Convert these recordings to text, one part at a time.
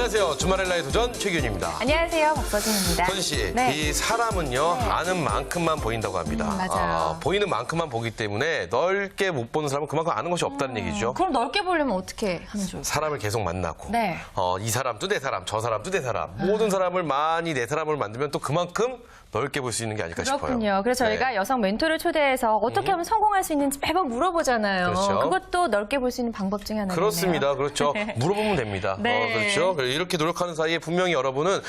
안녕하세요. 주말의 라이 도전 최기훈입니다. 안녕하세요. 박서진입니다. 서진 씨, 네. 이 사람은요, 아는 만큼만 보인다고 합니다. 맞아요. 보이는 만큼만 보기 때문에 넓게 못 보는 사람은 그만큼 아는 것이 없다는 얘기죠. 그럼 넓게 보려면 어떻게 하면 좋을까요? 사람을 계속 만나고, 네. 이 사람도 내 사람, 저 사람도 내 사람, 모든 사람을 많이 내 사람을 만들면 또 그만큼 넓게 볼 수 있는 게 아닐까 그렇군요. 싶어요. 그래서 저희가 네. 여성 멘토를 초대해서 어떻게 하면 성공할 수 있는지 매번 물어보잖아요. 그렇죠. 그것도 넓게 볼 수 있는 방법 중에 하나네요. 그렇습니다. 그렇죠. 물어보면 됩니다. 네. 그렇죠. 이렇게 노력하는 사이에 분명히 여러분은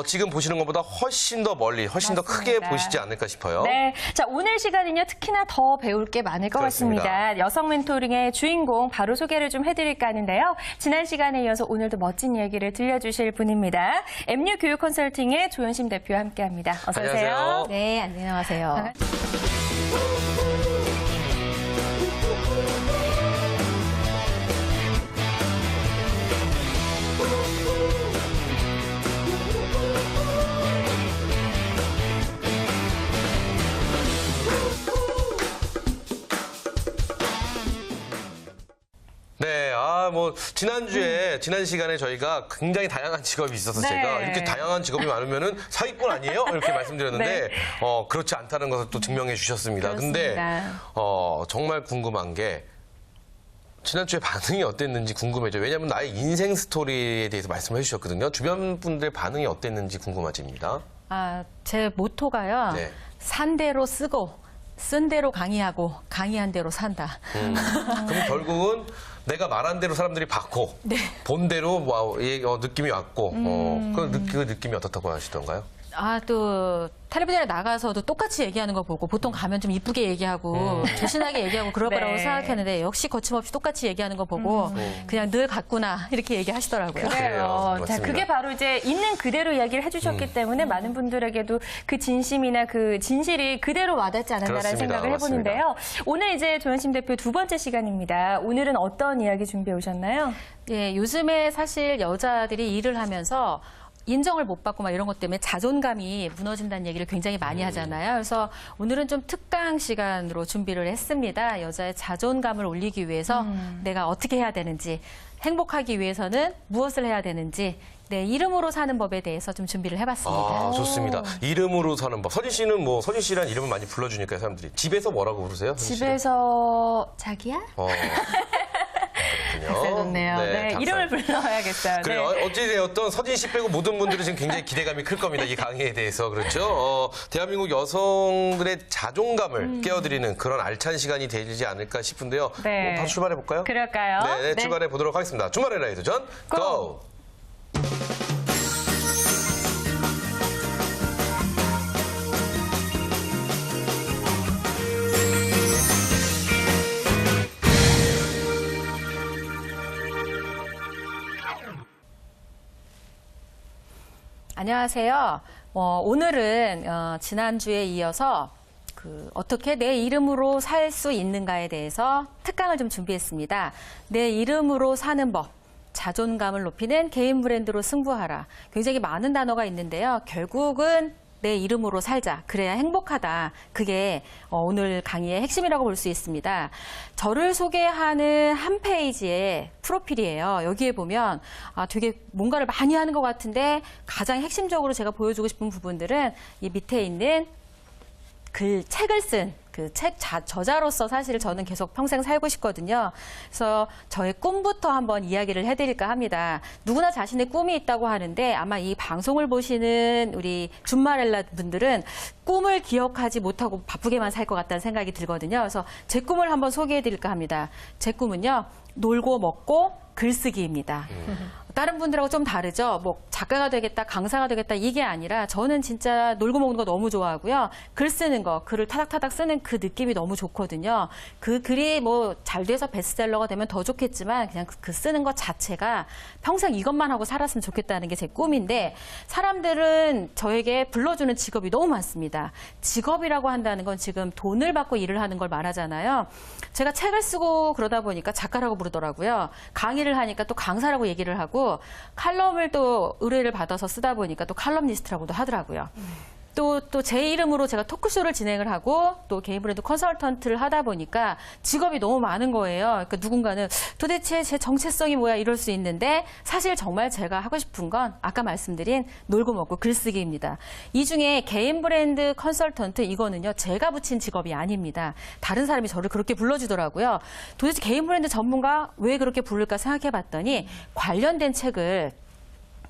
지금 보시는 것보다 훨씬 더 멀리, 훨씬 더 크게 맞습니다. 보시지 않을까 싶어요. 네. 자, 오늘 시간은요, 특히나 더 배울 게 많을 것 그렇습니다. 같습니다. 여성 멘토링의 주인공 바로 소개를 좀 해드릴까 하는데요. 지난 시간에 이어서 오늘도 멋진 이야기를 들려주실 분입니다. MU 교육 컨설팅의 조현심 대표와 함께 합니다. 어서 오세요. 안녕하세요. 네, 안녕하세요. 네, 지난 시간에 저희가 굉장히 다양한 직업이 있어서 네. 제가 이렇게 다양한 직업이 많으면은 사기꾼 아니에요? 이렇게 말씀드렸는데, 네. 그렇지 않다는 것을 또 증명해 주셨습니다. 그렇습니다. 근데, 정말 궁금한 게, 지난주에 반응이 어땠는지 궁금해져. 왜냐하면 나의 인생 스토리에 대해서 말씀을 해주셨거든요. 주변 분들의 반응이 어땠는지 궁금해집니다. 제 모토가요. 네. 산 대로 쓰고, 쓴 대로 강의하고, 강의한 대로 산다. 그럼 결국은 내가 말한 대로 사람들이 받고, 본 대로 느낌이 왔고, 그 느낌이 어떻다고 하시던가요? 또 텔레비전에 나가서도 똑같이 얘기하는 거 보고 보통 가면 좀 이쁘게 얘기하고 조신하게 얘기하고 그럴 네. 거라고 생각했는데 역시 거침없이 똑같이 얘기하는 거 보고 그냥 늘 같구나 이렇게 얘기하시더라고요. 그래요. 자, 맞습니다. 그게 바로 이제 있는 그대로 이야기를 해주셨기 때문에 많은 분들에게도 그 진심이나 그 진실이 그대로 와닿지 않았나라는 그렇습니다. 생각을 해보는데요. 오늘 이제 조현심 대표 두 번째 시간입니다. 오늘은 어떤 이야기 준비해 오셨나요? 예, 요즘에 사실 여자들이 일을 하면서 인정을 못 받고 막 이런 것 때문에 자존감이 무너진다는 얘기를 굉장히 많이 하잖아요. 그래서 오늘은 좀 특강 시간으로 준비를 했습니다. 여자의 자존감을 올리기 위해서 내가 어떻게 해야 되는지, 행복하기 위해서는 무엇을 해야 되는지, 내 이름으로 사는 법에 대해서 좀 준비를 해봤습니다. 좋습니다. 이름으로 사는 법. 서진 씨는 서진 씨라는 이름을 많이 불러주니까 사람들이. 집에서 뭐라고 부르세요? 서진 씨는? 집에서 자기야? 그렇군요. 좋네요. 네, 이름을 불러야겠어요. 그래요. 네. 어찌되었던 서진 씨 빼고 모든 분들이 지금 굉장히 기대감이 클 겁니다. 이 강의에 대해서. 그렇죠. 대한민국 여성들의 자존감을 깨워드리는 그런 알찬 시간이 되지 않을까 싶은데요. 네. 바로 출발해 볼까요? 그럴까요? 네, 출발해 보도록 하겠습니다. 주말의 라이드 전 고! 안녕하세요. 오늘은 지난주에 이어서 어떻게 내 이름으로 살 수 있는가에 대해서 특강을 좀 준비했습니다. 내 이름으로 사는 법, 자존감을 높이는 개인 브랜드로 승부하라. 굉장히 많은 단어가 있는데요. 결국은 내 이름으로 살자. 그래야 행복하다. 그게 오늘 강의의 핵심이라고 볼 수 있습니다. 저를 소개하는 한 페이지의 프로필이에요. 여기에 보면 되게 뭔가를 많이 하는 것 같은데 가장 핵심적으로 제가 보여주고 싶은 부분들은 이 밑에 있는 책을 쓴 그 책 저자로서 사실 저는 계속 평생 살고 싶거든요. 그래서 저의 꿈부터 한번 이야기를 해드릴까 합니다. 누구나 자신의 꿈이 있다고 하는데 아마 이 방송을 보시는 우리 준마렐라 분들은 꿈을 기억하지 못하고 바쁘게만 살 것 같다는 생각이 들거든요. 그래서 제 꿈을 한번 소개해드릴까 합니다. 제 꿈은요, 놀고 먹고 글쓰기입니다. 다른 분들하고 좀 다르죠. 작가가 되겠다, 강사가 되겠다 이게 아니라 저는 진짜 놀고 먹는 거 너무 좋아하고요. 글 쓰는 거, 글을 타닥타닥 쓰는 그 느낌이 너무 좋거든요. 그 글이 잘 돼서 베스트셀러가 되면 더 좋겠지만 그냥 그 쓰는 것 자체가 평생 이것만 하고 살았으면 좋겠다는 게 제 꿈인데 사람들은 저에게 불러주는 직업이 너무 많습니다. 직업이라고 한다는 건 지금 돈을 받고 일을 하는 걸 말하잖아요. 제가 책을 쓰고 그러다 보니까 작가라고 부르더라고요. 강의를 하니까 또 강사라고 얘기를 하고 칼럼을 또 의뢰를 받아서 쓰다 보니까 또 칼럼니스트라고도 하더라고요. 또 제 이름으로 제가 토크쇼를 진행을 하고 또 개인 브랜드 컨설턴트를 하다 보니까 직업이 너무 많은 거예요. 그러니까 누군가는 도대체 제 정체성이 뭐야 이럴 수 있는데 사실 정말 제가 하고 싶은 건 아까 말씀드린 놀고 먹고 글쓰기입니다. 이 중에 개인 브랜드 컨설턴트 이거는요. 제가 붙인 직업이 아닙니다. 다른 사람이 저를 그렇게 불러주더라고요. 도대체 개인 브랜드 전문가 왜 그렇게 부를까 생각해 봤더니 관련된 책을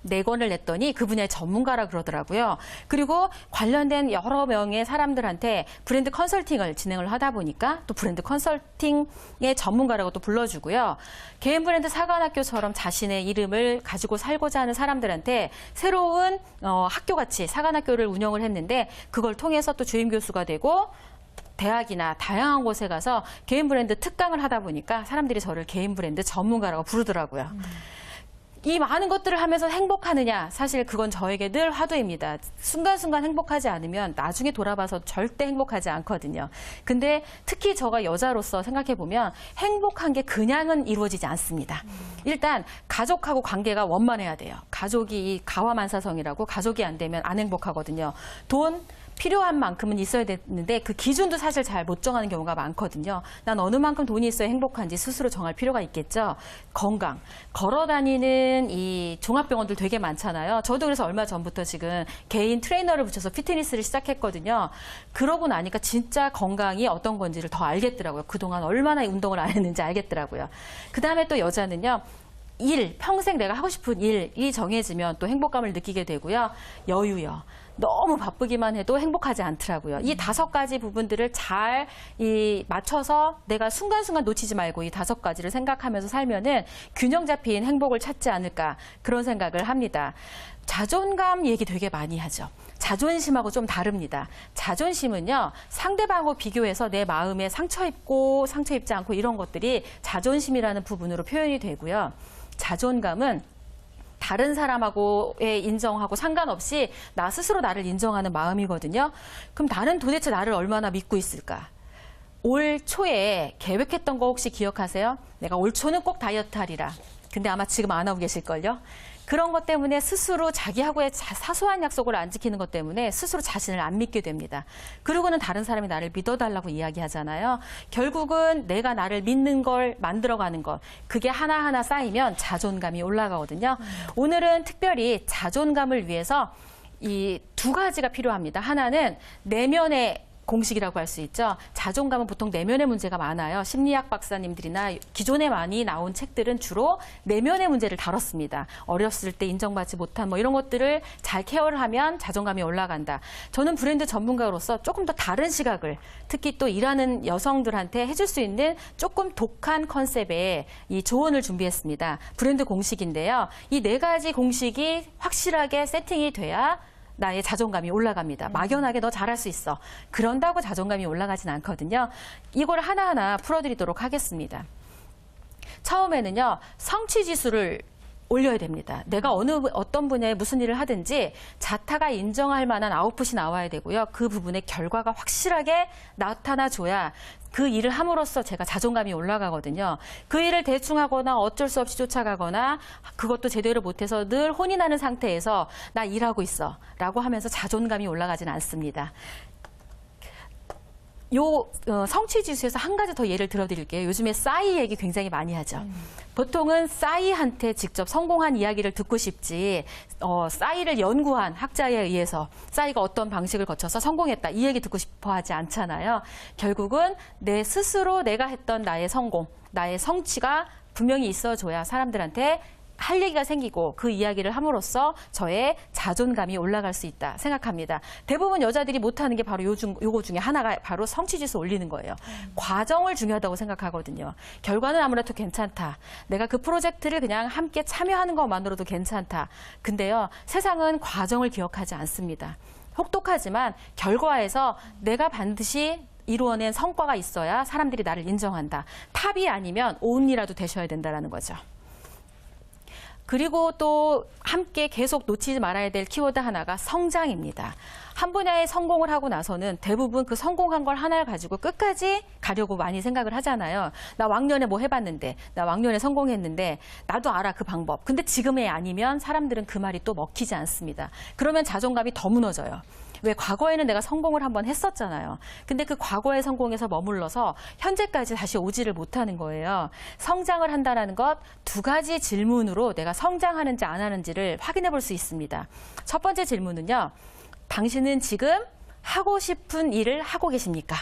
4권을 냈더니 그 분야의 전문가라 그러더라고요. 그리고 관련된 여러 명의 사람들한테 브랜드 컨설팅을 진행을 하다 보니까 또 브랜드 컨설팅의 전문가라고 또 불러주고요. 개인 브랜드 사관학교처럼 자신의 이름을 가지고 살고자 하는 사람들한테 새로운 학교같이 사관학교를 운영을 했는데 그걸 통해서 또 주임 교수가 되고 대학이나 다양한 곳에 가서 개인 브랜드 특강을 하다 보니까 사람들이 저를 개인 브랜드 전문가라고 부르더라고요. 이 많은 것들을 하면서 행복하느냐? 사실 그건 저에게 늘 화두입니다. 순간순간 행복하지 않으면 나중에 돌아봐서 절대 행복하지 않거든요. 근데 특히 저가 여자로서 생각해보면 행복한 게 그냥은 이루어지지 않습니다. 일단 가족하고 관계가 원만해야 돼요. 가족이 이 가와만사성이라고 가족이 안 되면 안 행복하거든요. 돈, 필요한 만큼은 있어야 되는데 그 기준도 사실 잘 못 정하는 경우가 많거든요. 난 어느 만큼 돈이 있어야 행복한지 스스로 정할 필요가 있겠죠. 건강. 걸어 다니는 이 종합병원들 되게 많잖아요. 저도 그래서 얼마 전부터 지금 개인 트레이너를 붙여서 피트니스를 시작했거든요. 그러고 나니까 진짜 건강이 어떤 건지를 더 알겠더라고요. 그동안 얼마나 운동을 안 했는지 알겠더라고요. 그다음에 또 여자는요. 평생 내가 하고 싶은 일이 정해지면 또 행복감을 느끼게 되고요. 여유요. 너무 바쁘기만 해도 행복하지 않더라고요. 이 5가지 부분들을 잘 맞춰서 내가 순간순간 놓치지 말고 이 5가지를 생각하면서 살면은 균형 잡힌 행복을 찾지 않을까 그런 생각을 합니다. 자존감 얘기 되게 많이 하죠. 자존심하고 좀 다릅니다. 자존심은요, 상대방하고 비교해서 내 마음에 상처 입고 상처 입지 않고 이런 것들이 자존심이라는 부분으로 표현이 되고요. 자존감은 다른 사람하고의 인정하고 상관없이 나 스스로 나를 인정하는 마음이거든요. 그럼 나는 도대체 나를 얼마나 믿고 있을까? 올 초에 계획했던 거 혹시 기억하세요? 내가 올 초는 꼭 다이어트 하리라. 근데 아마 지금 안 하고 계실걸요? 그런 것 때문에 스스로 자기하고의 사소한 약속을 안 지키는 것 때문에 스스로 자신을 안 믿게 됩니다. 그러고는 다른 사람이 나를 믿어달라고 이야기하잖아요. 결국은 내가 나를 믿는 걸 만들어가는 것, 그게 하나하나 쌓이면 자존감이 올라가거든요. 오늘은 특별히 자존감을 위해서 이 2가지가 필요합니다. 하나는 내면의 공식이라고 할 수 있죠. 자존감은 보통 내면의 문제가 많아요. 심리학 박사님들이나 기존에 많이 나온 책들은 주로 내면의 문제를 다뤘습니다. 어렸을 때 인정받지 못한 뭐 이런 것들을 잘 케어를 하면 자존감이 올라간다. 저는 브랜드 전문가로서 조금 더 다른 시각을 특히 또 일하는 여성들한테 해줄 수 있는 조금 독한 컨셉의 이 조언을 준비했습니다. 브랜드 공식인데요. 이 4가지 공식이 확실하게 세팅이 돼야 나의 자존감이 올라갑니다. 막연하게 너 잘할 수 있어. 그런다고 자존감이 올라가진 않거든요. 이걸 하나하나 풀어드리도록 하겠습니다. 처음에는요. 성취지수를 올려야 됩니다. 내가 어떤 분야에 무슨 일을 하든지 자타가 인정할 만한 아웃풋이 나와야 되고요. 그 부분의 결과가 확실하게 나타나줘야 그 일을 함으로써 제가 자존감이 올라가거든요. 그 일을 대충 하거나 어쩔 수 없이 쫓아가거나 그것도 제대로 못해서 늘 혼이 나는 상태에서 나 일하고 있어 라고 하면서 자존감이 올라가진 않습니다. 성취지수에서 한 가지 더 예를 들어드릴게요. 요즘에 싸이 얘기 굉장히 많이 하죠. 보통은 싸이한테 직접 성공한 이야기를 듣고 싶지 싸이를 연구한 학자에 의해서 싸이가 어떤 방식을 거쳐서 성공했다 이 얘기 듣고 싶어 하지 않잖아요. 결국은 내 스스로 내가 했던 나의 성공, 나의 성취가 분명히 있어줘야 사람들한테 할 얘기가 생기고 그 이야기를 함으로써 저의 자존감이 올라갈 수 있다 생각합니다. 대부분 여자들이 못하는 게 바로 요거 중에 하나가 바로 성취지수 올리는 거예요. 과정을 중요하다고 생각하거든요. 결과는 아무래도 괜찮다. 내가 그 프로젝트를 그냥 함께 참여하는 것만으로도 괜찮다. 근데요, 세상은 과정을 기억하지 않습니다. 혹독하지만 결과에서 내가 반드시 이루어낸 성과가 있어야 사람들이 나를 인정한다. 탑이 아니면 온이라도 되셔야 된다는 거죠. 그리고 또 함께 계속 놓치지 말아야 될 키워드 하나가 성장입니다. 한 분야에 성공을 하고 나서는 대부분 그 성공한 걸 하나를 가지고 끝까지 가려고 많이 생각을 하잖아요. 나 왕년에 뭐 해봤는데, 나 왕년에 성공했는데, 나도 알아 그 방법. 근데 지금의 아니면 사람들은 그 말이 또 먹히지 않습니다. 그러면 자존감이 더 무너져요. 왜 과거에는 내가 성공을 한번 했었잖아요. 근데 그 과거의 성공에서 머물러서 현재까지 다시 오지를 못하는 거예요. 성장을 한다는 것 두 가지 질문으로 내가 성장하는지 안 하는지를 확인해 볼 수 있습니다. 첫 번째 질문은요. 당신은 지금 하고 싶은 일을 하고 계십니까?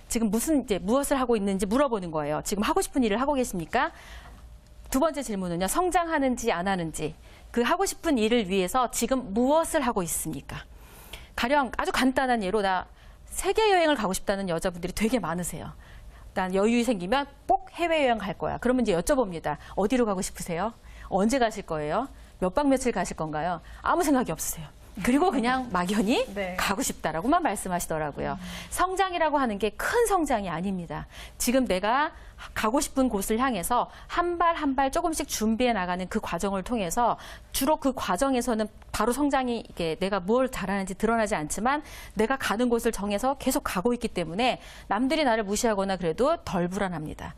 지금 무엇을 하고 있는지 물어보는 거예요. 지금 하고 싶은 일을 하고 계십니까? 두 번째 질문은요. 성장하는지 안 하는지. 그 하고 싶은 일을 위해서 지금 무엇을 하고 있습니까? 가령 아주 간단한 예로 나 세계 여행을 가고 싶다는 여자분들이 되게 많으세요. 난 여유 생기면 꼭 해외여행 갈 거야. 그러면 이제 여쭤봅니다. 어디로 가고 싶으세요? 언제 가실 거예요? 몇 박 며칠 가실 건가요? 아무 생각이 없으세요. 그리고 그냥 막연히 네. 가고 싶다라고만 말씀하시더라고요. 성장이라고 하는 게 큰 성장이 아닙니다. 지금 내가 가고 싶은 곳을 향해서 한 발 한 발 조금씩 준비해 나가는 그 과정을 통해서 주로 그 과정에서는 바로 성장이 이게 내가 뭘 잘하는지 드러나지 않지만 내가 가는 곳을 정해서 계속 가고 있기 때문에 남들이 나를 무시하거나 그래도 덜 불안합니다.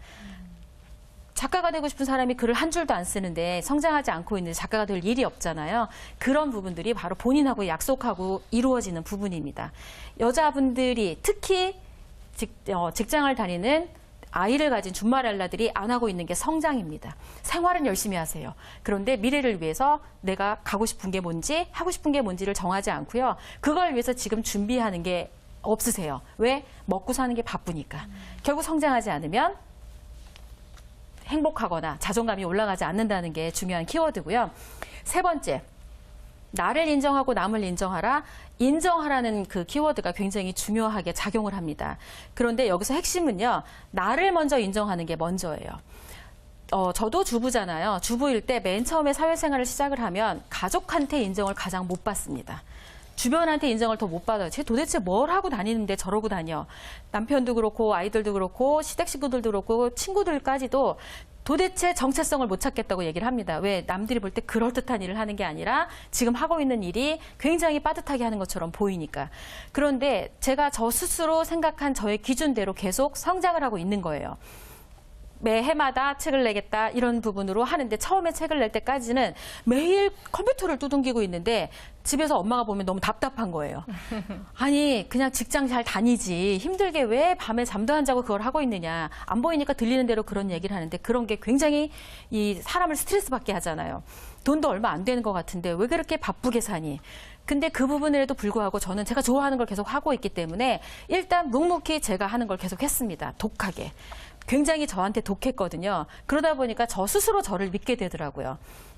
작가가 되고 싶은 사람이 글을 한 줄도 안 쓰는데 성장하지 않고 있는데 작가가 될 일이 없잖아요. 그런 부분들이 바로 본인하고 약속하고 이루어지는 부분입니다. 여자분들이 특히 직장을 다니는 아이를 가진 준마렐라들이 안 하고 있는 게 성장입니다. 생활은 열심히 하세요. 그런데 미래를 위해서 내가 가고 싶은 게 뭔지 하고 싶은 게 뭔지를 정하지 않고요. 그걸 위해서 지금 준비하는 게 없으세요. 왜? 먹고 사는 게 바쁘니까. 결국 성장하지 않으면 행복하거나 자존감이 올라가지 않는다는 게 중요한 키워드고요. 세 번째, 나를 인정하고 남을 인정하라. 인정하라는 그 키워드가 굉장히 중요하게 작용을 합니다. 그런데 여기서 핵심은요. 나를 먼저 인정하는 게 먼저예요. 저도 주부잖아요. 주부일 때 맨 처음에 사회생활을 시작을 하면 가족한테 인정을 가장 못 받습니다. 주변한테 인정을 더 못 받아요. 쟤 도대체 뭘 하고 다니는데 저러고 다녀. 남편도 그렇고 아이들도 그렇고 시댁 식구들도 그렇고 친구들까지도 도대체 정체성을 못 찾겠다고 얘기를 합니다. 왜? 남들이 볼 때 그럴듯한 일을 하는 게 아니라 지금 하고 있는 일이 굉장히 빠듯하게 하는 것처럼 보이니까. 그런데 제가 저 스스로 생각한 저의 기준대로 계속 성장을 하고 있는 거예요. 매 해마다 책을 내겠다 이런 부분으로 하는데 처음에 책을 낼 때까지는 매일 컴퓨터를 두둥기고 있는데 집에서 엄마가 보면 너무 답답한 거예요. 아니 그냥 직장 잘 다니지 힘들게 왜 밤에 잠도 안 자고 그걸 하고 있느냐. 안 보이니까 들리는 대로 그런 얘기를 하는데 그런 게 굉장히 이 사람을 스트레스 받게 하잖아요. 돈도 얼마 안 되는 것 같은데 왜 그렇게 바쁘게 사니. 근데 그 부분에도 불구하고 저는 제가 좋아하는 걸 계속 하고 있기 때문에 일단 묵묵히 제가 하는 걸 계속 했습니다. 독하게. 굉장히 저한테 독했거든요. 그러다 보니까 저 스스로 저를 믿게 되더라고요.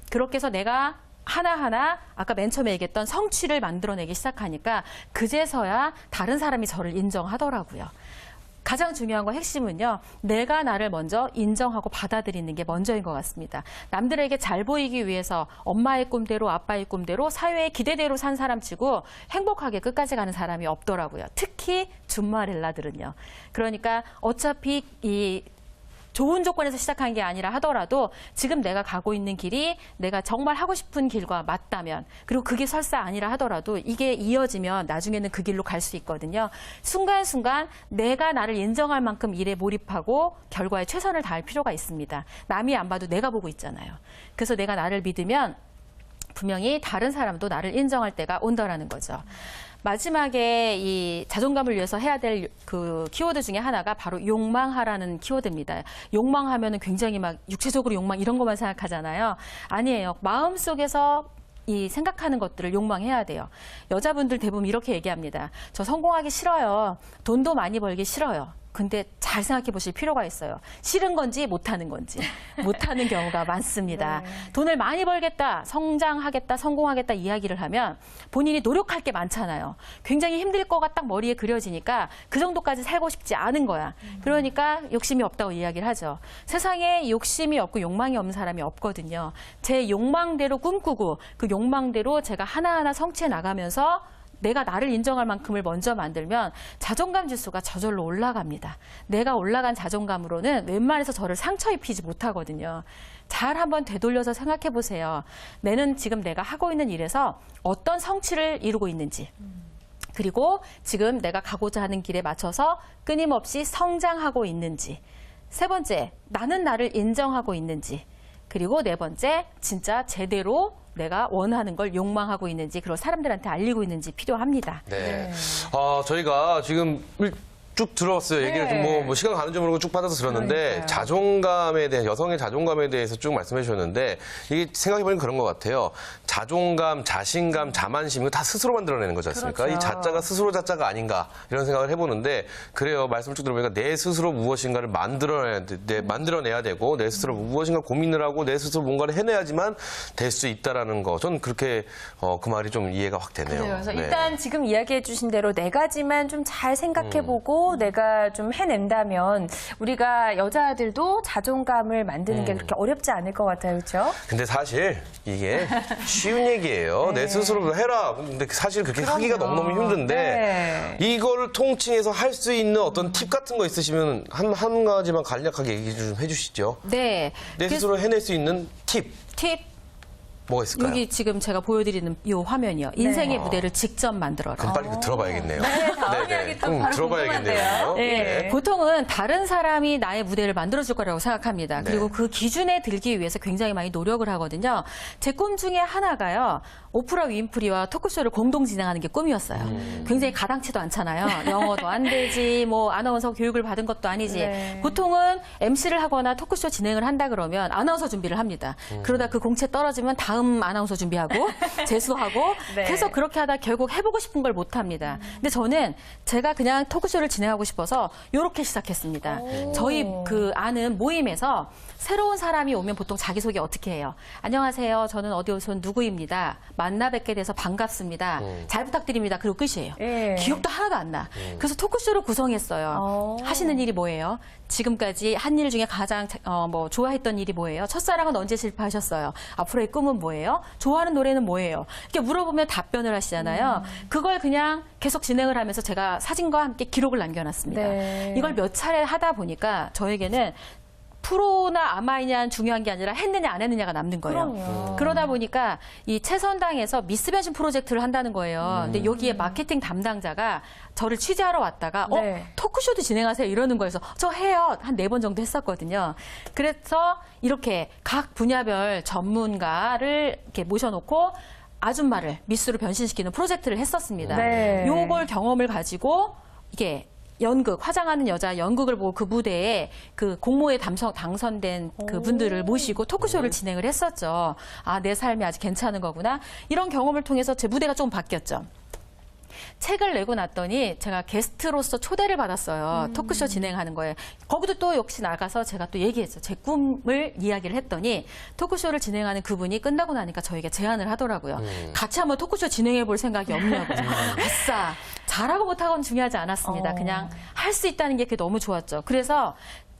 그렇게 해서 내가 하나하나 아까 맨 처음에 얘기했던 성취를 만들어내기 시작하니까 그제서야 다른 사람이 저를 인정하더라고요. 가장 중요한 건 핵심은요. 내가 나를 먼저 인정하고 받아들이는 게 먼저인 것 같습니다. 남들에게 잘 보이기 위해서 엄마의 꿈대로 아빠의 꿈대로 사회의 기대대로 산 사람치고 행복하게 끝까지 가는 사람이 없더라고요. 특히 준마렐라들은요. 그러니까 어차피 이 좋은 조건에서 시작한 게 아니라 하더라도 지금 내가 가고 있는 길이 내가 정말 하고 싶은 길과 맞다면 그리고 그게 설사 아니라 하더라도 이게 이어지면 나중에는 그 길로 갈 수 있거든요. 순간순간 내가 나를 인정할 만큼 일에 몰입하고 결과에 최선을 다할 필요가 있습니다. 남이 안 봐도 내가 보고 있잖아요. 그래서 내가 나를 믿으면 분명히 다른 사람도 나를 인정할 때가 온다라는 거죠. 마지막에 이 자존감을 위해서 해야 될 그 키워드 중에 하나가 바로 욕망하라는 키워드입니다. 욕망하면은 굉장히 막 육체적으로 욕망 이런 것만 생각하잖아요. 아니에요. 마음속에서 이 생각하는 것들을 욕망해야 돼요. 여자분들 대부분 이렇게 얘기합니다. 저 성공하기 싫어요. 돈도 많이 벌기 싫어요. 근데 잘 생각해 보실 필요가 있어요. 싫은 건지 못하는 건지. 못하는 경우가 많습니다. 네. 돈을 많이 벌겠다, 성장하겠다, 성공하겠다 이야기를 하면 본인이 노력할 게 많잖아요. 굉장히 힘들 거가 딱 머리에 그려지니까 그 정도까지 살고 싶지 않은 거야. 그러니까 욕심이 없다고 이야기를 하죠. 세상에 욕심이 없고 욕망이 없는 사람이 없거든요. 제 욕망대로 꿈꾸고 그 욕망대로 제가 하나하나 성취해 나가면서 내가 나를 인정할 만큼을 먼저 만들면 자존감 지수가 저절로 올라갑니다. 내가 올라간 자존감으로는 웬만해서 저를 상처 입히지 못하거든요. 잘 한번 되돌려서 생각해 보세요. 나는 지금 내가 하고 있는 일에서 어떤 성취를 이루고 있는지, 그리고 지금 내가 가고자 하는 길에 맞춰서 끊임없이 성장하고 있는지, 세 번째, 나는 나를 인정하고 있는지, 그리고 네 번째, 진짜 제대로 내가 원하는 걸 욕망하고 있는지, 그리고 사람들한테 알리고 있는지 필요합니다. 네. 저희가 지금 쭉 들어봤어요. 얘기를 네. 좀 뭐 시간 가는 줄 모르고 쭉 받아서 들었는데 그러니까요. 자존감에 대해 여성의 자존감에 대해서 쭉 말씀해 주셨는데 이게 생각해보니까 그런 것 같아요. 자존감, 자신감, 자만심 이거 다 스스로 만들어내는 거지 않습니까? 그렇죠. 이 자자가 스스로 자자가 아닌가 이런 생각을 해보는데 그래요. 말씀을 쭉 들어보니까 내 스스로 무엇인가를 만들어내야 되고 내 스스로 무엇인가 고민을 하고 내 스스로 뭔가를 해내야지만 될 수 있다라는 거. 전 그렇게 그 말이 좀 이해가 확 되네요. 그래서 네. 일단 지금 이야기해 주신 대로 네 가지만 좀 잘 생각해보고 내가 좀 해낸다면 우리가 여자들도 자존감을 만드는 게 그렇게 어렵지 않을 것 같아요. 그렇죠? 근데 사실 이게 쉬운 얘기예요. 내 스스로 해라. 근데 사실 그렇게 하기가 너무너무 힘든데 네. 이거를 통칭해서 할 수 있는 어떤 팁 같은 거 있으시면 한 가지만 간략하게 얘기 좀 해주시죠. 네. 내 스스로 해낼 수 있는 팁 팁. 뭐가 있을까요? 여기 지금 제가 보여드리는 이 화면이요. 인생의 무대를 직접 만들어라. 그럼 빨리 들어봐야겠네요. 네, 다음 이야기 또 바로 들어봐야겠네요. 네. 보통은 다른 사람이 나의 무대를 만들어줄 거라고 생각합니다. 네. 그리고 그 기준에 들기 위해서 굉장히 많이 노력을 하거든요. 제 꿈 중에 하나가요. 오프라 윈프리와 토크쇼를 공동 진행하는 게 꿈이었어요. 굉장히 가당치도 않잖아요. 영어도 안 되지, 뭐 아나운서 교육을 받은 것도 아니지. 네. 보통은 MC를 하거나 토크쇼 진행을 한다 그러면 아나운서 준비를 합니다. 그러다 그 공채 떨어지면 다음 아나운서 준비하고 재수하고 네. 계속 그렇게 하다 결국 해보고 싶은 걸 못 합니다. 근데 저는 제가 그냥 토크쇼를 진행하고 싶어서 이렇게 시작했습니다. 저희 그 아는 모임에서 새로운 사람이 오면 보통 자기소개 어떻게 해요? 안녕하세요. 저는 어디서 온 누구입니다. 만나 뵙게 돼서 반갑습니다. 잘 부탁드립니다. 그리고 끝이에요. 예. 기억도 하나도 안 나. 그래서 토크쇼를 구성했어요. 하시는 일이 뭐예요? 지금까지 한 일 중에 가장 좋아했던 일이 뭐예요? 첫사랑은 언제 실패하셨어요? 앞으로의 꿈은 뭐예요? 좋아하는 노래는 뭐예요? 이렇게 물어보면 답변을 하시잖아요. 그걸 그냥 계속 진행을 하면서 제가 사진과 함께 기록을 남겨놨습니다. 네. 이걸 몇 차례 하다 보니까 저에게는 프로나 아마이냐 중요한 게 아니라 했느냐 안 했느냐가 남는 거예요. 그럼요. 그러다 보니까 이 최선당에서 미스 변신 프로젝트를 한다는 거예요. 근데 여기에 마케팅 담당자가 저를 취재하러 왔다가 네. 토크쇼도 진행하세요 이러는 거여서 저 해요. 한 4번 정도 했었거든요. 그래서 이렇게 각 분야별 전문가를 이렇게 모셔놓고 아줌마를 미스로 변신시키는 프로젝트를 했었습니다. 네. 요걸 경험을 가지고 이게 연극, 화장하는 여자 연극을 보고 그 무대에 그 공모에 당선된 그 분들을 모시고 토크쇼를 진행을 했었죠. 아, 내 삶이 아직 괜찮은 거구나. 이런 경험을 통해서 제 무대가 좀 바뀌었죠. 책을 내고 났더니 제가 게스트로서 초대를 받았어요. 토크쇼 진행하는 거에. 거기도 또 역시 나가서 제가 또 얘기했어요. 제 꿈을 이야기를 했더니 토크쇼를 진행하는 그분이 끝나고 나니까 저에게 제안을 하더라고요. 같이 한번 토크쇼 진행해 볼 생각이 없냐고. 아싸! 잘하고 못하고는 중요하지 않았습니다. 그냥 할 수 있다는 게 그게 너무 좋았죠. 그래서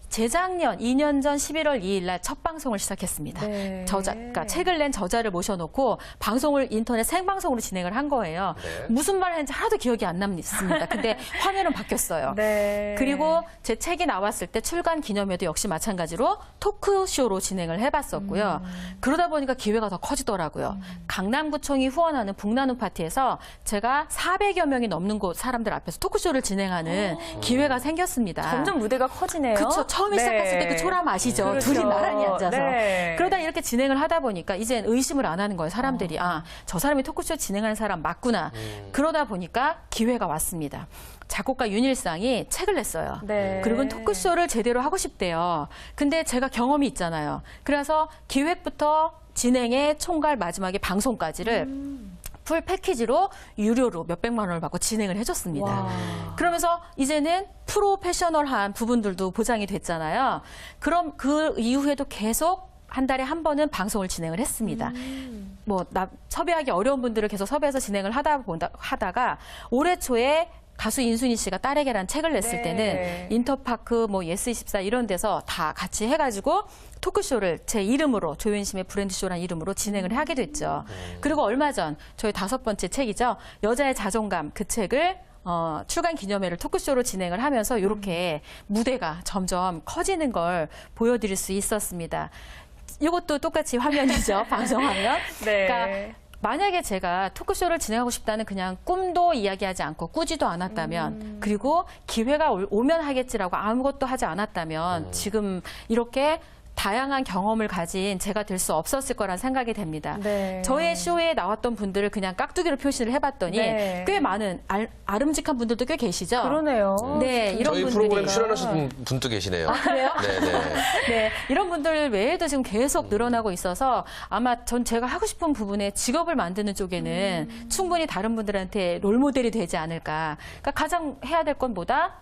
재작년 2년 전 11월 2일 날 첫 방송을 시작했습니다. 네. 그러니까 책을 낸 저자를 모셔놓고 방송을 인터넷 생방송으로 진행을 한 거예요. 네. 무슨 말을 했는지 하나도 기억이 안 납니다. 근데 화면은 바뀌었어요. 네. 그리고 제 책이 나왔을 때 출간 기념회도 역시 마찬가지로 토크쇼로 진행을 해봤었고요. 그러다 보니까 기회가 더 커지더라고요. 강남구청이 후원하는 북나눔 파티에서 제가 400여 명이 넘는 곳 사람들 앞에서 토크쇼를 진행하는 기회가 생겼습니다. 점점 무대가 커지네요. 그렇죠. 처음에 네. 시작했을 때 그 초람 아시죠? 그렇죠. 둘이 나란히 앉아서. 네. 그러다 이렇게 진행을 하다 보니까 이젠 의심을 안 하는 거예요. 사람들이. 아, 저 사람이 토크쇼 진행하는 사람 맞구나. 그러다 보니까 기회가 왔습니다. 작곡가 윤일상이 책을 냈어요. 네. 그리고 토크쇼를 제대로 하고 싶대요. 근데 제가 경험이 있잖아요. 그래서 기획부터 진행에 총괄 마지막에 방송까지를 풀 패키지로 유료로 몇백만 원을 받고 진행을 해줬습니다. 와. 그러면서 이제는 프로페셔널한 부분들도 보장이 됐잖아요. 그럼 그 이후에도 계속 한 달에 한 번은 방송을 진행을 했습니다. 섭외하기 어려운 분들을 계속 섭외해서 진행을 하다가 올해 초에 가수 인순이 씨가 딸에게란 책을 냈을 네. 때는 인터파크, 뭐 예스24 이런 데서 다 같이 해가지고 토크쇼를 제 이름으로 조윤심의 브랜드쇼라는 이름으로 진행을 하게 됐죠. 그리고 얼마 전 저희 5번째 책이죠. 여자의 자존감 그 책을 출간 기념회를 토크쇼로 진행을 하면서 이렇게 무대가 점점 커지는 걸 보여드릴 수 있었습니다. 이것도 똑같이 화면이죠. 방송화면. 네. 그러니까 만약에 제가 토크쇼를 진행하고 싶다는 그냥 꿈도 이야기하지 않고 꾸지도 않았다면 그리고 기회가 오면 하겠지라고 아무것도 하지 않았다면 지금 이렇게 다양한 경험을 가진 제가 될 수 없었을 거란 생각이 됩니다. 네. 저의 쇼에 나왔던 분들을 그냥 깍두기로 표시를 해봤더니 네. 꽤 많은 아름직한 분들도 꽤 계시죠. 그러네요. 네, 이런 저희 분들이 프로그램 출연하신 분도 계시네요. 그래요? 네네. 네, 이런 분들 외에도 지금 계속 늘어나고 있어서 아마 전 제가 하고 싶은 부분에 직업을 만드는 쪽에는 충분히 다른 분들한테 롤모델이 되지 않을까. 그러니까 가장 해야 될 건 뭐다?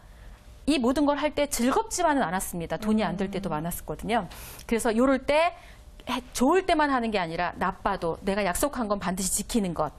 이 모든 걸 할 때 즐겁지만은 않았습니다. 돈이 안 들 때도 많았었거든요. 그래서 요럴 때 좋을 때만 하는 게 아니라 나빠도 내가 약속한 건 반드시 지키는 것.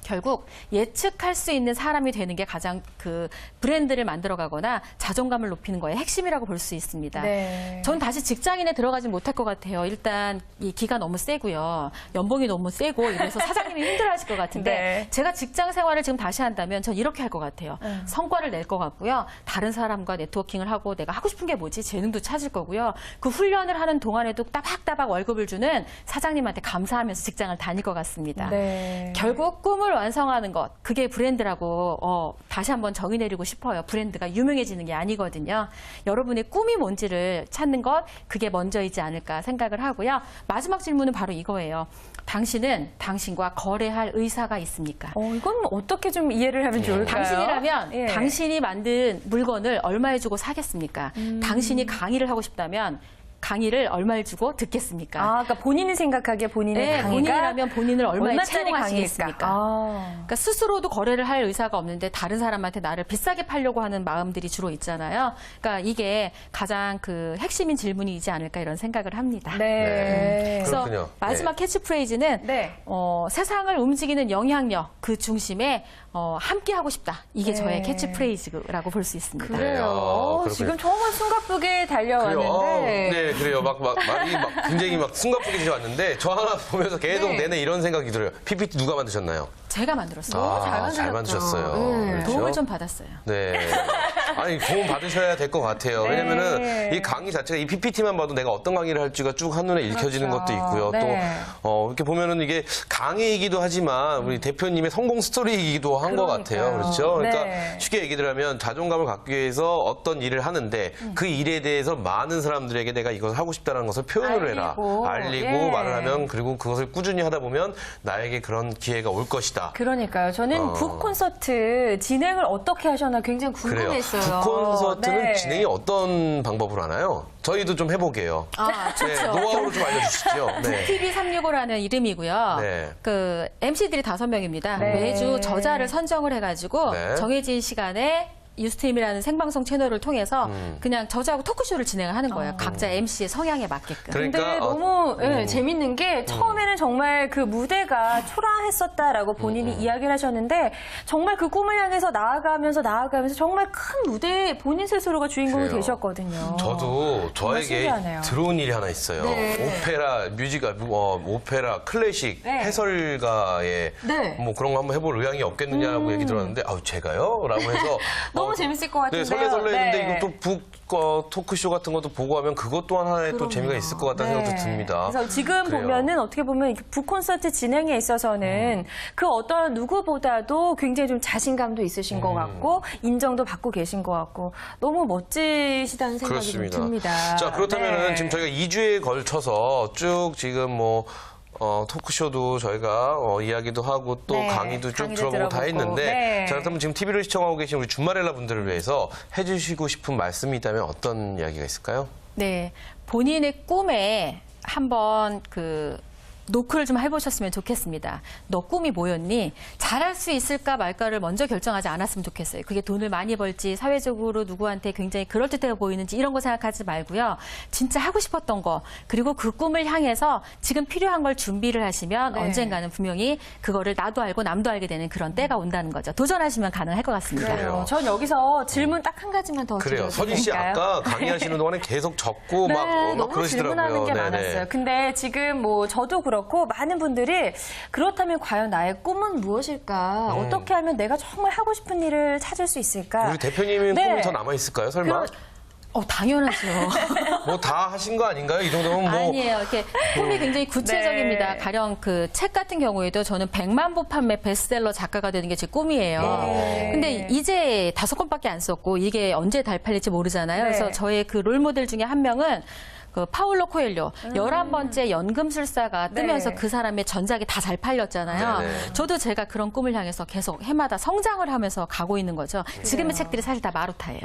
결국 예측할 수 있는 사람이 되는 게 가장 그 브랜드를 만들어가거나 자존감을 높이는 거의 핵심이라고 볼 수 있습니다. 네. 전 다시 직장인에 들어가지 못할 것 같아요. 일단 이 기가 너무 세고요. 연봉이 너무 세고 이래서 사장님이 힘들어하실 것 같은데 네. 제가 직장 생활을 지금 다시 한다면 전 이렇게 할 것 같아요. 성과를 낼 것 같고요. 다른 사람과 네트워킹을 하고 내가 하고 싶은 게 뭐지? 재능도 찾을 거고요. 그 훈련을 하는 동안에도 따박따박 월급을 주는 사장님한테 감사하면서 직장을 다닐 것 같습니다. 네. 결국 꿈을 완성하는 것, 그게 브랜드라고 다시 한번 정의 내리고 싶어요. 브랜드가 유명해지는 게 아니거든요. 여러분의 꿈이 뭔지를 찾는 것, 그게 먼저이지 않을까 생각을 하고요. 마지막 질문은 바로 이거예요. 당신은 당신과 거래할 의사가 있습니까? 이건 어떻게 좀 이해를 하면 좋을까요? 당신이라면 예. 당신이 만든 물건을 얼마에 주고 사겠습니까? 당신이 강의를 하고 싶다면 강의를 얼마에 주고 듣겠습니까? 그러니까 본인이 생각하기에 본인의 네, 강의가 본인이라면 본인을 얼마에 얼마짜리 채용하시겠습니까? 강의일까? 그러니까 스스로도 거래를 할 의사가 없는데 다른 사람한테 나를 비싸게 팔려고 하는 마음들이 주로 있잖아요. 그러니까 이게 가장 그 핵심인 질문이지 않을까 이런 생각을 합니다. 네. 그래서 그렇군요. 마지막 캐치프레이즈는 네. 세상을 움직이는 영향력 그 중심에 함께 하고 싶다. 이게 네. 저의 캐치프레이즈라고 볼 수 있습니다. 그래요. 그렇군요. 지금 정말 숨가쁘게 그래요. 달려왔는데. 네, 그래요. 말이 굉장히 숨가쁘게 왔는데 저 하나 보면서 계속 네. 내내 이런 생각이 들어요. PPT 누가 만드셨나요? 제가 만들었어요. 잘 만드셨어요. 네. 그렇죠? 도움을 좀 받았어요. 네. 아니, 도움 받으셔야 될 것 같아요. 네. 왜냐면은 이 강의 자체가 이 PPT만 봐도 내가 어떤 강의를 할지가 쭉 한눈에 읽혀지는 그렇죠. 것도 있고요. 네. 또, 이렇게 보면은 이게 강의이기도 하지만 우리 대표님의 성공 스토리이기도 한 것 같아요. 그러니까요. 그렇죠? 그러니까 네. 쉽게 얘기를 하면 자존감을 갖기 위해서 어떤 일을 하는데 그 일에 대해서 많은 사람들에게 내가 이것을 하고 싶다는 것을 표현을 해라. 알리고 예. 말을 하면 그리고 그것을 꾸준히 하다 보면 나에게 그런 기회가 올 것이다. 그러니까요. 저는 북 콘서트 진행을 어떻게 하셨나 굉장히 그래요. 궁금했어요. 북 콘서트는 네. 진행이 어떤 방법으로 하나요? 저희도 좀 해보게요. 좋죠. 네, 노하우를 좀 알려주시죠. 네. TV365라는 이름이고요. 네. 그 MC들이 5명입니다. 네. 매주 저자를 선정을 해가지고 네. 정해진 시간에 유스트림이라는 생방송 채널을 통해서 그냥 저자하고 토크쇼를 진행을 하는 거예요. 각자 MC의 성향에 맞게끔. 그러니까 근데 너무 재밌는 게 처음에는 정말 그 무대가 초라했었다라고 본인이 이야기를 하셨는데 정말 그 꿈을 향해서 나아가면서 정말 큰 무대에 본인 스스로가 주인공이 그래요. 되셨거든요. 저도 저에게 신기하네요. 들어온 일이 하나 있어요. 네. 오페라, 클래식 네. 해설가의 네. 뭐 그런 거 한번 해볼 의향이 없겠느냐고 얘기 들었는데 제가요? 라고 해서 너무 재밌을 것 같은데요. 네, 설레설레했는데 네. 이거 또 북 토크쇼 같은 것도 보고 하면 그것 또한 하나의 또 재미가 있을 것 같다는 생각도 듭니다. 그래서 지금 그래요. 보면은 어떻게 보면 북 콘서트 진행에 있어서는 그 어떤 누구보다도 굉장히 좀 자신감도 있으신 것 같고 인정도 받고 계신 것 같고 너무 멋지시다는 생각이 좀 그렇습니다. 듭니다. 자, 그렇다면은 네. 지금 저희가 2주에 걸쳐서 쭉 지금 토크쇼도 저희가 이야기도 하고 또 네, 강의도 쭉 강의도 들어보고 다 들어보고. 했는데 네. 자, 그렇다면 지금 TV를 시청하고 계신 우리 주말엘라 분들을 위해서 해주시고 싶은 말씀이 있다면 어떤 이야기가 있을까요? 네, 본인의 꿈에 한번 노크를 좀 해보셨으면 좋겠습니다. 너 꿈이 뭐였니? 잘할 수 있을까 말까를 먼저 결정하지 않았으면 좋겠어요. 그게 돈을 많이 벌지, 사회적으로 누구한테 굉장히 그럴듯해 보이는지 이런 거 생각하지 말고요. 진짜 하고 싶었던 거, 그리고 그 꿈을 향해서 지금 필요한 걸 준비를 하시면 네. 언젠가는 분명히 그거를 나도 알고 남도 알게 되는 그런 때가 온다는 거죠. 도전하시면 가능할 것 같습니다. 그래요. 전 여기서 질문 딱 한 가지만 더 그래요. 드려도 서진 씨 될까요? 아까 강의하시는 동안에 계속 적고 네, 막 너무 그러시더라고요. 질문하는 게 네네. 많았어요. 근데 지금 뭐 저도 그렇고 많은 분들이 그렇다면 과연 나의 꿈은 무엇일까? 어떻게 하면 내가 정말 하고 싶은 일을 찾을 수 있을까? 우리 대표님은 네. 꿈이 더 남아 있을까요? 설마? 당연하죠. 뭐 다 하신 거 아닌가요? 이 정도면 뭐 아니에요. 이렇게 꿈이 굉장히 구체적입니다. 네. 가령 그 책 같은 경우에도 저는 100만 부 판매 베스트셀러 작가가 되는 게 제 꿈이에요. 네. 근데 이제 5권밖에 안 썼고 이게 언제 달팔릴지 모르잖아요. 네. 그래서 저의 그 롤모델 중에 한 명은 그 파울로 코엘료 11번째 연금술사가 뜨면서 네. 그 사람의 전작이 다 잘 팔렸잖아요. 네네. 저도 제가 그런 꿈을 향해서 계속 해마다 성장을 하면서 가고 있는 거죠. 지금의 책들이 사실 다 마루타예요.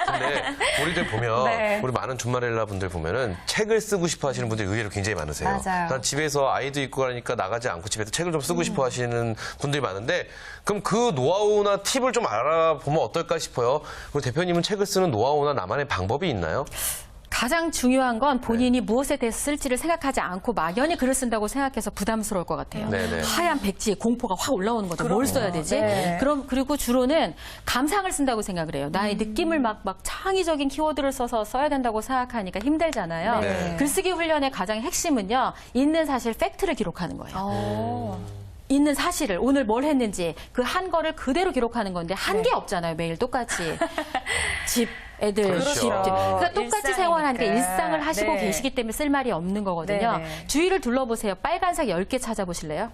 근데 우리들 보면 네. 우리 많은 준마렐라 분들 보면은 책을 쓰고 싶어 하시는 분들이 의외로 굉장히 많으세요. 맞아요. 난 집에서 아이도 있고 그러니까 나가지 않고 집에서 책을 좀 쓰고 싶어 하시는 분들이 많은데 그럼 그 노하우나 팁을 좀 알아보면 어떨까 싶어요. 우리 대표님은 책을 쓰는 노하우나 나만의 방법이 있나요? 가장 중요한 건 본인이 네. 무엇에 대해서 쓸지를 생각하지 않고 막연히 글을 쓴다고 생각해서 부담스러울 것 같아요. 네네. 하얀 백지에 공포가 확 올라오는 거죠. 뭘 써야 되지? 네. 그리고 주로는 감상을 쓴다고 생각을 해요. 나의 느낌을 막 창의적인 키워드를 써서 써야 된다고 생각하니까 힘들잖아요. 네. 글쓰기 훈련의 가장 핵심은요. 있는 사실 팩트를 기록하는 거예요. 있는 사실을 오늘 뭘 했는지 그 한 거를 그대로 기록하는 건데 한 게 없잖아요. 매일 똑같이. 집, 애들, 그렇죠. 집. 그러니까 똑같이 일상이니까. 생활하니까 일상을 하시고 네. 계시기 때문에 쓸 말이 없는 거거든요. 네네. 주위를 둘러보세요. 빨간색 10개 찾아보실래요?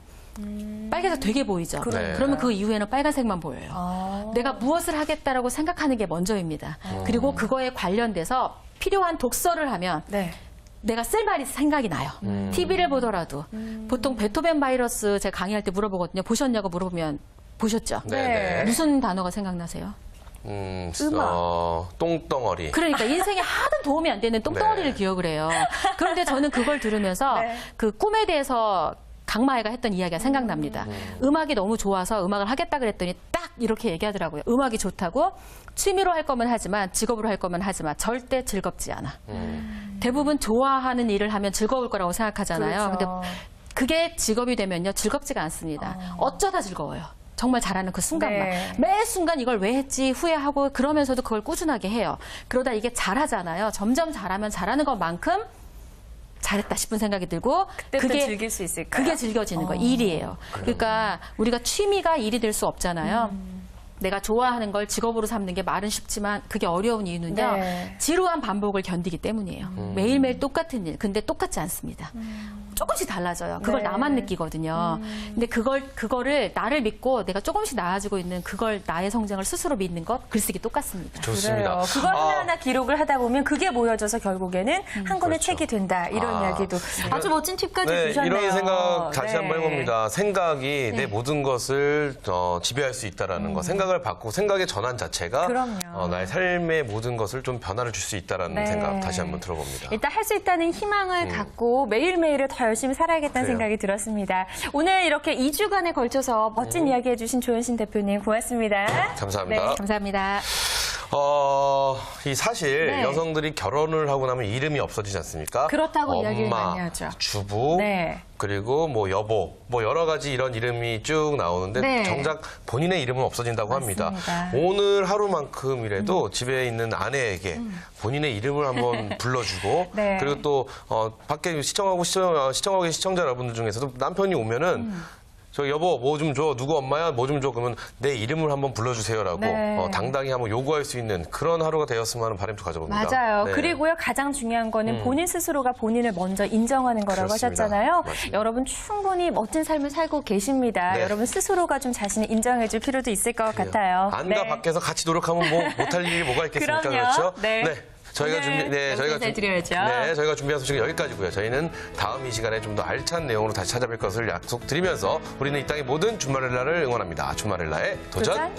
빨간색 되게 보이죠? 네. 그러면 그 이후에는 빨간색만 보여요. 내가 무엇을 하겠다라고 생각하는 게 먼저입니다. 그리고 그거에 관련돼서 필요한 독서를 하면 네. 내가 쓸 말이 생각이 나요. TV를 보더라도 보통 베토벤 바이러스 제가 강의할 때 물어보거든요. 보셨냐고 물어보면 보셨죠? 네네. 무슨 단어가 생각나세요? 똥덩어리. 그러니까 인생에 하등 도움이 안 되는 똥덩어리를 네. 기억을 해요. 그런데 저는 그걸 들으면서 네. 그 꿈에 대해서 강마애가 했던 이야기가 생각납니다. 음악이 너무 좋아서 음악을 하겠다 그랬더니 딱 이렇게 얘기하더라고요. 음악이 좋다고 취미로 할 거면 하지만 직업으로 할 거면 하지만 절대 즐겁지 않아. 대부분 좋아하는 일을 하면 즐거울 거라고 생각하잖아요. 그렇죠. 근데 그게 직업이 되면요 즐겁지가 않습니다. 어쩌다 즐거워요. 정말 잘하는 그 순간만. 네. 매 순간 이걸 왜 했지 후회하고 그러면서도 그걸 꾸준하게 해요. 그러다 이게 잘하잖아요. 점점 잘하면 잘하는 것만큼 잘했다 싶은 생각이 들고 그때부터 즐길 수 있을까요? 그게 즐겨지는 거예요. 일이에요. 그러니까 우리가 취미가 일이 될 수 없잖아요. 내가 좋아하는 걸 직업으로 삼는 게 말은 쉽지만 그게 어려운 이유는요. 네. 지루한 반복을 견디기 때문이에요. 매일매일 똑같은 일. 근데 똑같지 않습니다. 조금씩 달라져요. 그걸 네. 나만 느끼거든요. 근데 그거를 나를 믿고 내가 조금씩 나아지고 있는 그걸 나의 성장을 스스로 믿는 것 글쓰기 똑같습니다. 좋습니다. 그래요. 그걸 하나하나 기록을 하다 보면 그게 모여져서 결국에는 한 권의 그렇죠. 책이 된다. 이런 이야기도 아주 멋진 팁까지 네, 주셨네요. 이런 생각 다시 네. 한번 해봅니다. 생각이 내 모든 것을 지배할 수 있다라는 거. 생각을 바꾸고 생각의 전환 자체가 그럼요. 나의 삶의 모든 것을 좀 변화를 줄 수 있다라는 네. 생각 다시 한번 들어봅니다. 일단 할 수 있다는 희망을 갖고 매일매일을 더 열심히 살아야겠다는 그래요. 생각이 들었습니다. 오늘 이렇게 2주간에 걸쳐서 멋진 이야기 해주신 조현신 대표님 고맙습니다. 감사합니다. 네. 감사합니다. 이 사실 네. 여성들이 결혼을 하고 나면 이름이 없어지지 않습니까? 그렇다고 엄마, 이야기를 많이 하죠. 주부, 네. 그리고 뭐 여보, 뭐 여러 가지 이런 이름이 쭉 나오는데 네. 정작 본인의 이름은 없어진다고 합니다. 맞습니다. 오늘 하루만큼이라도 집에 있는 아내에게 본인의 이름을 한번 불러주고 네. 그리고 또 밖에 시청하고 계신 시청자 여러분들 중에서도 남편이 오면은 저 여보 뭐 좀 줘, 누구 엄마야 뭐 좀 줘, 그러면 내 이름을 한번 불러주세요라고 네. 당당히 한번 요구할 수 있는 그런 하루가 되었으면 하는 바람도 가져봅니다. 맞아요. 네. 그리고요, 가장 중요한 거는 본인 스스로가 본인을 먼저 인정하는 거라고 그렇습니다. 하셨잖아요. 맞습니다. 여러분 충분히 멋진 삶을 살고 계십니다. 네. 여러분 스스로가 좀 자신을 인정해줄 필요도 있을 것 같아요. 안과 밖에서 같이 노력하면 뭐 못할 일이 뭐가 있겠습니까? 그럼요. 그렇죠? 네. 저희가 오늘 드려야죠. 저희가 준비한 소식은 여기까지고요. 저희는 다음 이 시간에 좀 더 알찬 내용으로 다시 찾아뵐 것을 약속드리면서 우리는 이 땅의 모든 주말렐라를 응원합니다. 주말렐라의 도전.